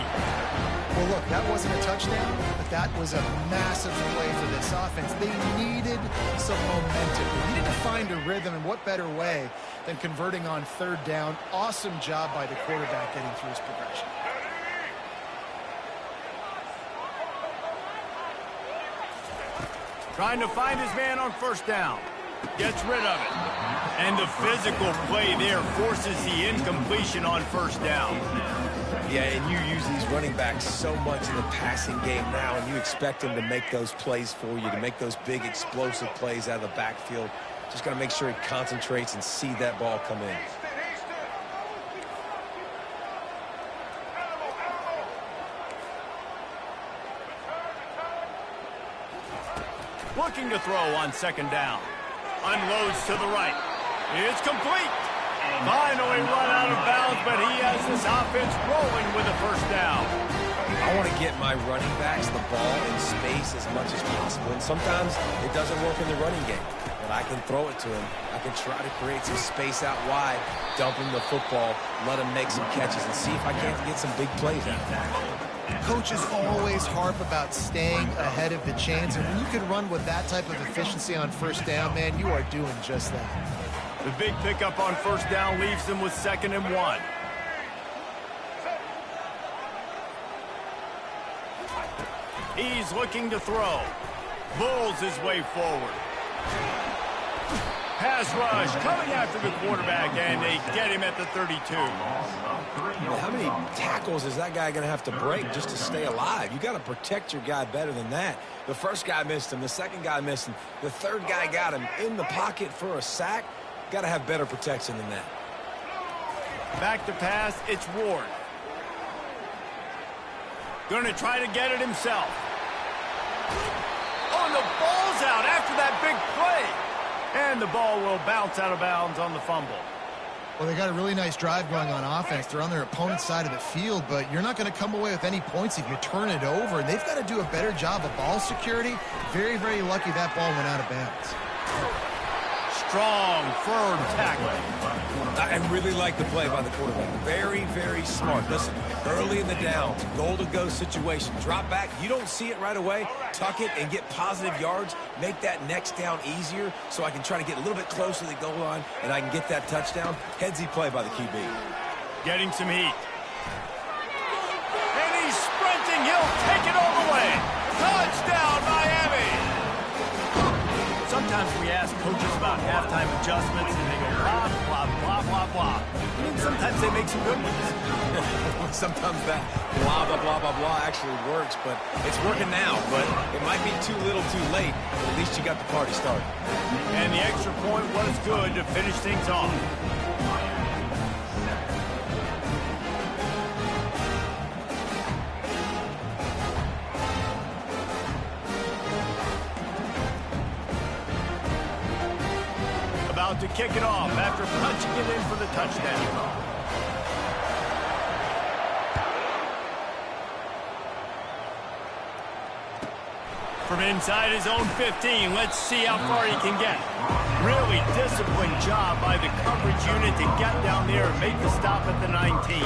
Well, look, that wasn't a touchdown, but that was a massive play for this offense. They needed some momentum. They needed to find a rhythm, and what better way than converting on third down. Awesome job by the quarterback getting through his progression. Trying to find his man on first down. Gets rid of it. And the physical play there forces the incompletion on first down. Yeah, and you use these running backs so much in the passing game now, and you expect them to make those plays for you, to make those big explosive plays out of the backfield. Just got to make sure he concentrates and see that ball come in. Looking to throw on second down. Unloads to the right. It's complete. Finally run out of bounds, but he has this offense rolling with a first down. I want to get my running backs the ball in space as much as possible. And sometimes it doesn't work in the running game. But I can throw it to him. I can try to create some space out wide, dump him the football, let him make some catches, and see if I can't get some big plays out of that. Coaches always harp about staying ahead of the chains, and when you can run with that type of efficiency on first down, man, you are doing just that. The big pickup on first down leaves them with 2nd and 1. He's looking to throw. Bulls his way forward. Pass rush coming after the quarterback, and they get him at the 32. How many tackles is that guy going to have to break just to stay alive? You got to protect your guy better than that. The first guy missed him. The second guy missed him. The third guy got him in the pocket for a sack. Got to have better protection than that. Back to pass, it's Ward. Going to try to get it himself. Oh, and the ball's out after that big play. And the ball will bounce out of bounds on the fumble. Well, they got a really nice drive going on offense. They're on their opponent's side of the field, but you're not going to come away with any points if you turn it over. And they've got to do a better job of ball security. Very, very lucky that ball went out of bounds. Strong, firm tackle. I really like the play by the quarterback. Very, very smart. Listen, early in the downs, goal-to-go situation. Drop back. You don't see it right away. Tuck it and get positive yards. Make that next down easier so I can try to get a little bit closer to the goal line and I can get that touchdown. Headsy play by the QB. Getting some heat. And he's sprinting. He'll take it all the way. Touchdown, Miami. Sometimes we ask coaches about halftime adjustments, and they go blah, blah, blah, blah, blah. I mean, sometimes they make some good ones. Sometimes that blah, blah, blah, blah, blah actually works, but it's working now. But it might be too little too late, but at least you got the party started. And the extra point was good to finish things off. About to kick it off after punching it in for the touchdown. From inside his own 15, let's see how far he can get. Really disciplined job by the coverage unit to get down there and make the stop at the 19.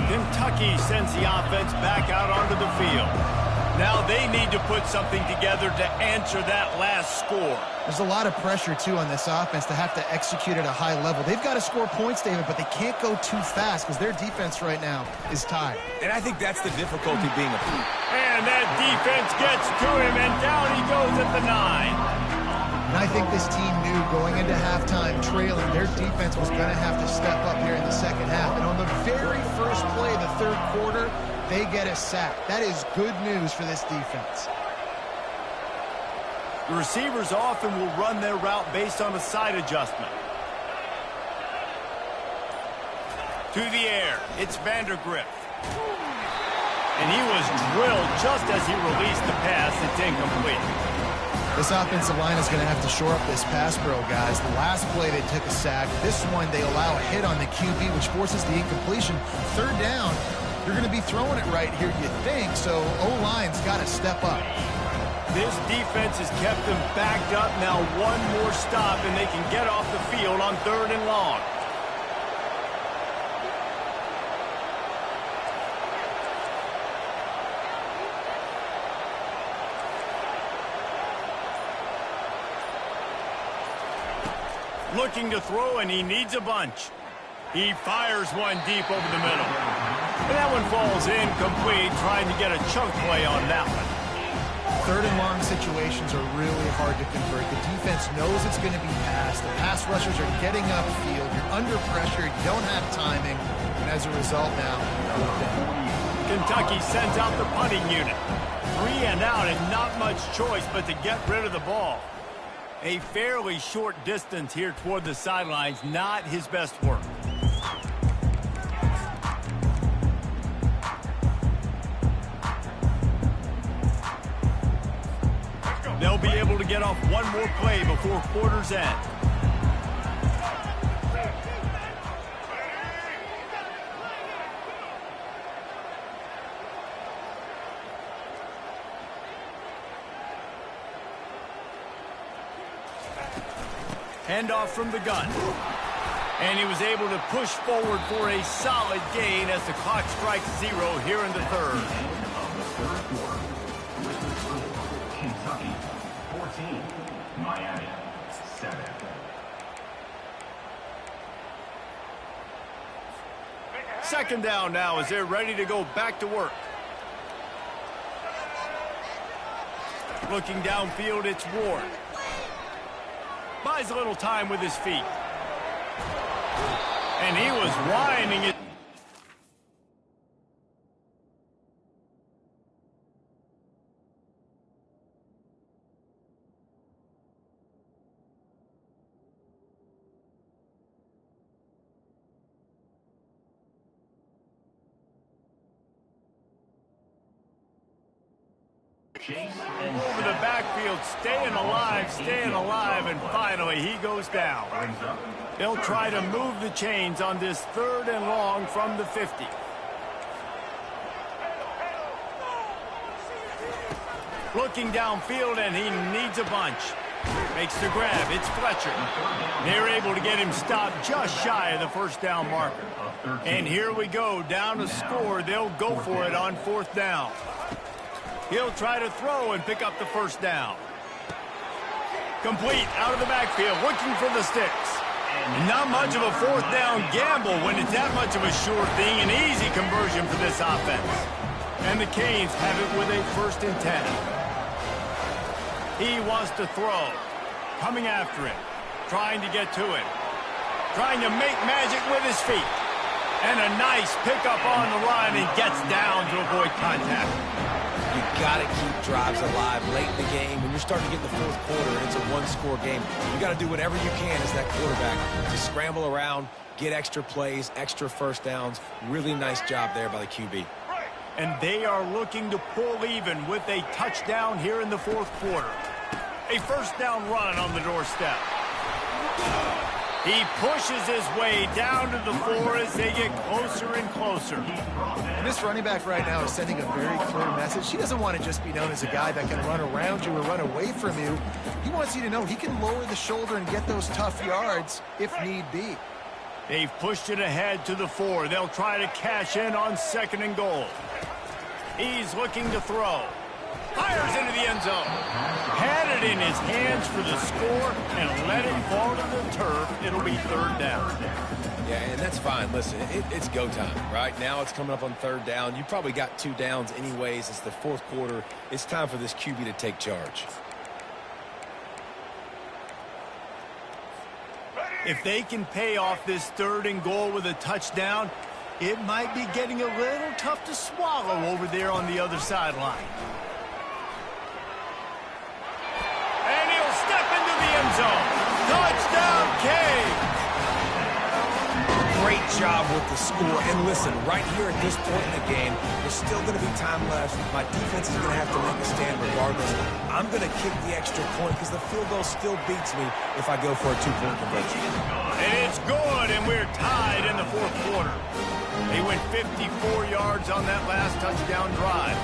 Kentucky sends the offense back out onto the field. Now they need to put something together to answer that last score. There's a lot of pressure, too, on this offense to have to execute at a high level. They've got to score points, David, but they can't go too fast because their defense right now is tied. And I think that's the difficulty being a... And that defense gets to him, and down he goes at the 9. And I think this team knew going into halftime trailing, their defense was going to have to step up here in the second half. And on the very first play of the third quarter, they get a sack. That is good news for this defense. The receivers often will run their route based on a side adjustment. To the air, it's Vandergrift. And he was drilled just as he released the pass. It's incomplete. This offensive line is going to have to shore up this pass pro, guys. The last play they took a sack. This one they allow a hit on the QB, which forces the incompletion. Third down, you're going to be throwing it right here, you think, so O-line's got to step up. This defense has kept them backed up. Now one more stop, and they can get off the field on 3rd and long. Looking to throw, and he needs a bunch. He fires one deep over the middle. And that one falls incomplete, trying to get a chunk play on that one. 3rd and long situations are really hard to convert. The defense knows it's going to be passed. The pass rushers are getting upfield. You're under pressure. You don't have timing. And as a result now, Kentucky sends out the punting unit. 3 and out and not much choice but to get rid of the ball. A fairly short distance here toward the sidelines, not his best work. They'll be able to get off one more play before quarter's end. Handoff from the gun. And he was able to push forward for a solid gain as the clock strikes 0 here in the 3rd. Kentucky 14, Miami 7. Second down now as they're ready to go back to work. Looking downfield, it's Ward. Buys a little time with his feet. And he was winding it. Over the backfield, staying alive, and finally he goes down. They'll try to move the chains on this 3rd and long from the 50. Looking downfield, and he needs a bunch. Makes the grab. It's Fletcher. They're able to get him stopped just shy of the first down marker. And here we go, down to score. They'll go for it on 4th down. He'll try to throw and pick up the first down. Complete out of the backfield, looking for the sticks. Not much of a 4th down gamble when it's that much of a sure thing. An easy conversion for this offense. And the Canes have it with a 1st and 10. He wants to throw. Coming after him. Trying to get to him. Trying to make magic with his feet. And a nice pickup on the line and gets down to avoid contact. You got to keep drives alive late in the game. When you're starting to get in the 4th quarter and it's a one-score game, you got to do whatever you can as that quarterback to scramble around, get extra plays, extra first downs. Really nice job there by the QB. And they are looking to pull even with a touchdown here in the 4th quarter. A 1st down run on the doorstep. He pushes his way down to the floor as they get closer and closer. And this running back right now is sending a very clear message. He doesn't want to just be known as a guy that can run around you or run away from you. He wants you to know he can lower the shoulder and get those tough yards if need be. They've pushed it ahead to the 4. They'll try to cash in on 2nd and goal. He's looking to throw. Fires into the end zone. Had it in his hands for the score and let it fall to the turf. It'll be 3rd down. Yeah, and that's fine. Listen, it's go time. Right now it's coming up on 3rd down. You probably got 2 downs anyways. It's the 4th quarter. It's time for this QB to take charge. If they can pay off this 3rd and goal with a touchdown, it might be getting a little tough to swallow over there on the other sideline. And he'll step into the end zone. Touchdown, Cade! Great job with the score. And listen, right here at this point in the game, there's still going to be time left. My defense is going to have to make a stand regardless. I'm going to kick the extra point because the field goal still beats me if I go for a 2-point conversion. And it's good, and we're tied in the 4th quarter. They went 54 yards on that last touchdown drive,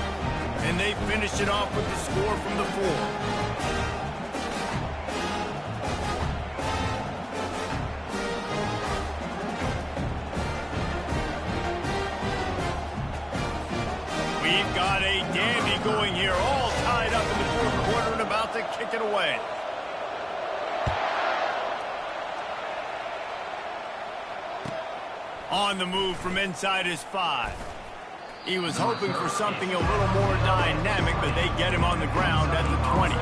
and they finished it off with the score from the 4. We've got a dandy going here, all tied up in the 4th quarter and about to kick it away. On the move from inside his 5. He was hoping for something a little more dynamic, but they get him on the ground at the 20.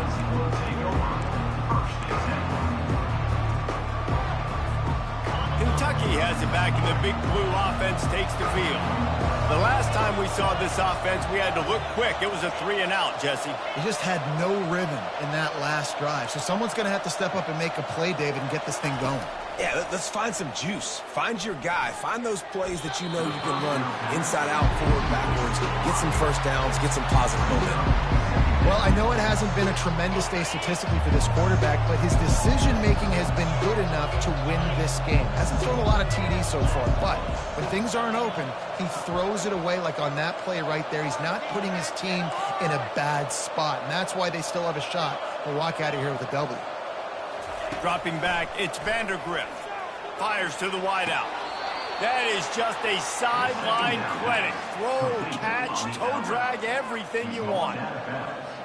Kentucky has it back, and the big blue offense takes the field. The last time we saw this offense, we had to look quick. It was a 3-and-out, Jesse. He just had no rhythm in that last drive. So someone's going to have to step up and make a play, David, and get this thing going. Yeah, let's find some juice. Find your guy. Find those plays that you know you can run inside out, forward, backwards. Get some first downs. Get some positive momentum. Well, I know it hasn't been a tremendous day statistically for this quarterback, but his decision-making has been good enough to win this game. Hasn't thrown a lot of TDs so far, but when things aren't open, he throws it away like on that play right there. He's not putting his team in a bad spot, and that's why they still have a shot to walk out of here with a W. Dropping back, it's Vandergrift. Fires to the wideout. That is just a sideline clinic. Throw, catch, toe drag, everything you want.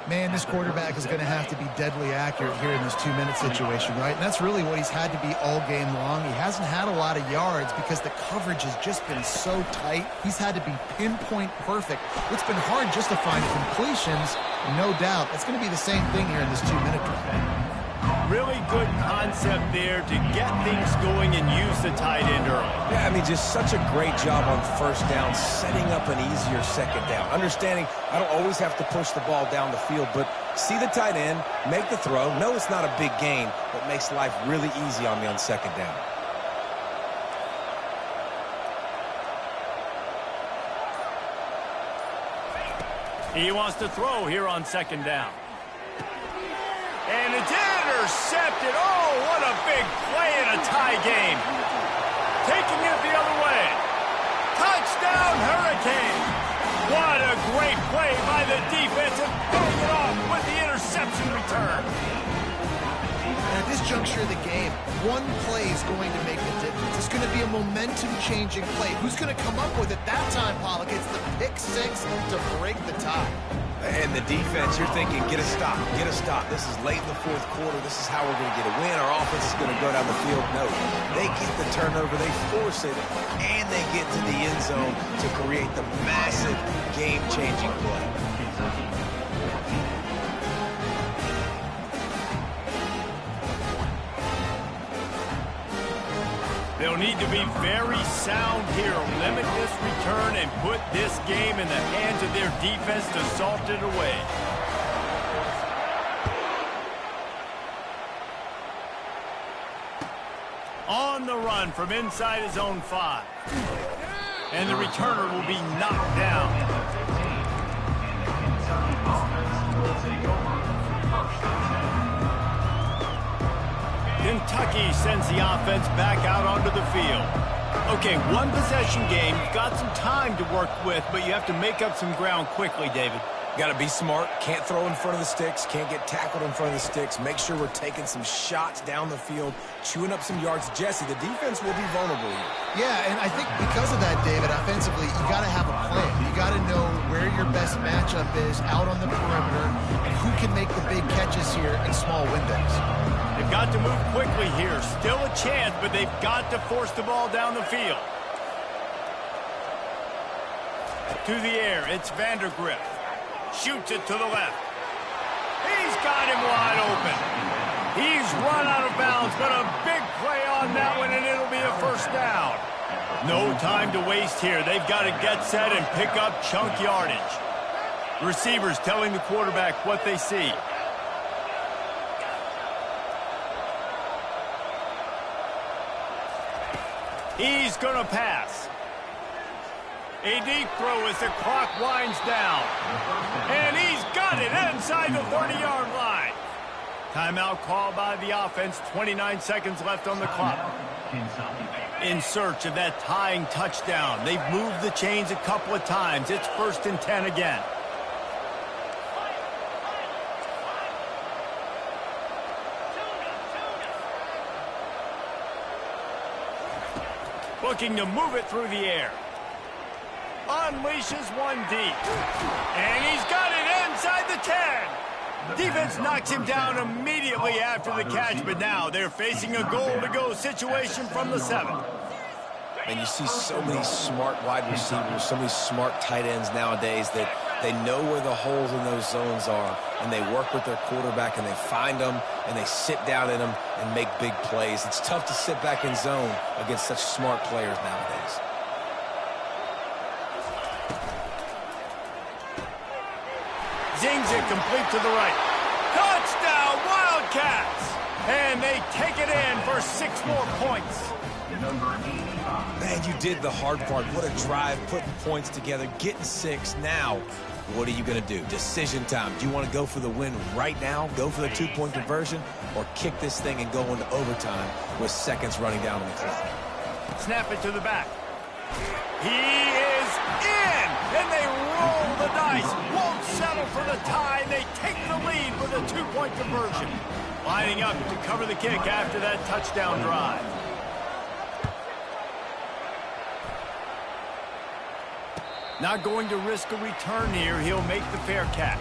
Man, this quarterback is going to have to be deadly accurate here in this 2-minute situation, right? And that's really what he's had to be all game long. He hasn't had a lot of yards because the coverage has just been so tight. He's had to be pinpoint perfect. It's been hard just to find completions, no doubt. That's going to be the same thing here in this 2-minute drive. Really good concept there to get things going and use the tight end early. Yeah, I mean, just such a great job on 1st down, setting up an easier 2nd down. Understanding I don't always have to push the ball down the field, but see the tight end, make the throw. No, it's not a big gain, but makes life really easy on me on 2nd down. He wants to throw here on 2nd down. And it's intercepted. Oh, what a big play in a tie game. Taking it the other way. Touchdown, Hurricane. What a great play by the defense and paying it off with the interception return. At this juncture of the game, one play is going to make the difference. It's going to be a momentum-changing play. Who's going to come up with it that time, Pollock? It's the pick 6 to break the tie. And the defense, you're thinking, get a stop, get a stop. This is late in the 4th quarter. This is how we're going to get a win. Our offense is going to go down the field. No, they get the turnover, they force it, and they get to the end zone to create the massive game-changing play. They'll need to be very sound here, limit this return, and put this game in the hands of their defense to salt it away. On the run from inside his own 5. And the returner will be knocked down. Kentucky sends the offense back out onto the field. Okay, one possession game. You've got some time to work with, but you have to make up some ground quickly, David. Got to be smart. Can't throw in front of the sticks. Can't get tackled in front of the sticks. Make sure we're taking some shots down the field, chewing up some yards. Jesse, the defense will be vulnerable here. Yeah, and I think because of that, David, offensively, you got to have a plan. You got to know where your best matchup is out on the perimeter and who can make the big catches here in small windows. They've got to move quickly here. Still a chance, but they've got to force the ball down the field. To the air, it's Vandergrift. Shoots it to the left. He's got him wide open. He's run out of bounds, but a big play on that one, and it'll be a first down. No time to waste here. They've got to get set and pick up chunk yardage. Receivers telling the quarterback what they see. He's going to pass. A deep throw as the clock winds down. And he's got it inside the 30-yard line. Timeout called by the offense. 29 seconds left on the clock. In search of that tying touchdown. They've moved the chains a couple of times. It's 1st and 10 again. Looking to move it through the air. Unleashes one deep. And he's got it inside the 10. Defense knocks him down immediately after the catch, but now they're facing a goal-to-go situation from the 7. And you see so many smart wide receivers, so many smart tight ends nowadays that they know where the holes in those zones are, and they work with their quarterback, and they find them, and they sit down in them and make big plays. It's tough to sit back in zone against such smart players nowadays. Zings it complete to the right. Touchdown, Wildcats! And they take it in for 6 more points. Man, you did the hard part. What a drive, putting points together, getting 6. Now, what are you going to do? Decision time. Do you want to go for the win right now, go for the 2-point conversion, or kick this thing and go into overtime with seconds running down on the clock? Snap it to the back. He is in, and they roll the dice. Won't settle for the tie. They take the lead with a 2-point conversion. Lining up to cover the kick after that touchdown drive. Not going to risk a return here. He'll make the fair catch.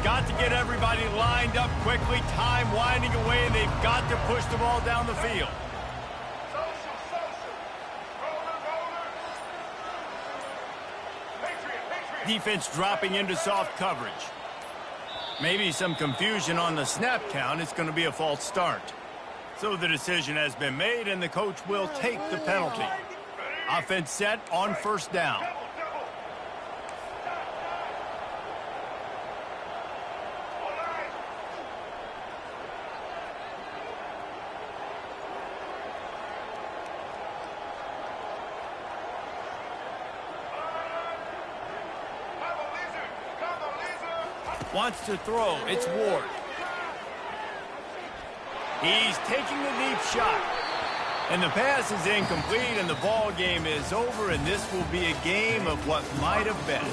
Got to get everybody lined up quickly. Time winding away. They've got to push the ball down the field. Defense dropping into soft coverage. Maybe some confusion on the snap count. It's going to be a false start. So the decision has been made, and the coach will take the penalty. Offense set on 1st down. Wants to throw. It's Ward. He's taking the deep shot. And the pass is incomplete, and the ball game is over, and this will be a game of what might have been.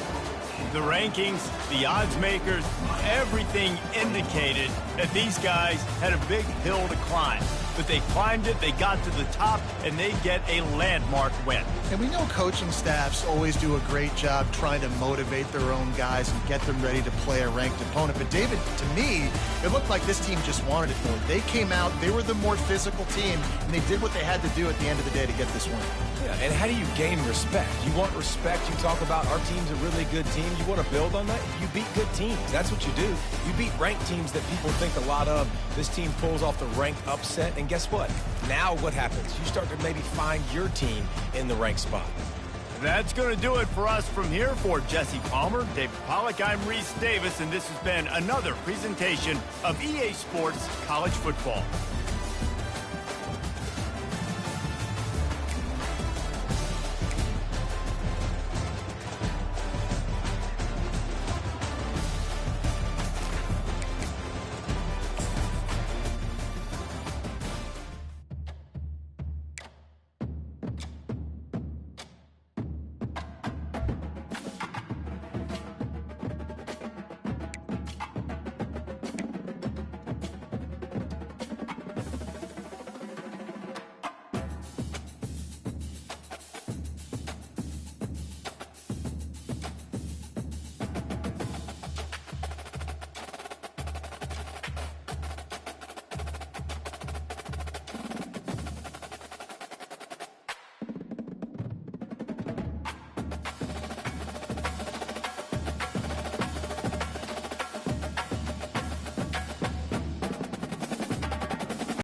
The rankings, the odds makers, everything indicated that these guys had a big hill to climb. But they climbed it, they got to the top, and they get a landmark win. And we know coaching staffs always do a great job trying to motivate their own guys and get them ready to play a ranked opponent. But, David, to me, it looked like this team just wanted it more. They came out, they were the more physical team, and they did what they had to do at the end of the day to get this win. Yeah, and how do you gain respect? You want respect. You talk about our team's a really good team. You want to build on that? You beat good teams. That's what you do. You beat ranked teams that people think a lot of. This team pulls off the ranked upset, and guess what? Now what happens? You start to maybe find your team in the ranked spot. That's going to do it for us from here. For Jesse Palmer, David Pollack, I'm Reese Davis, and this has been another presentation of EA Sports College Football.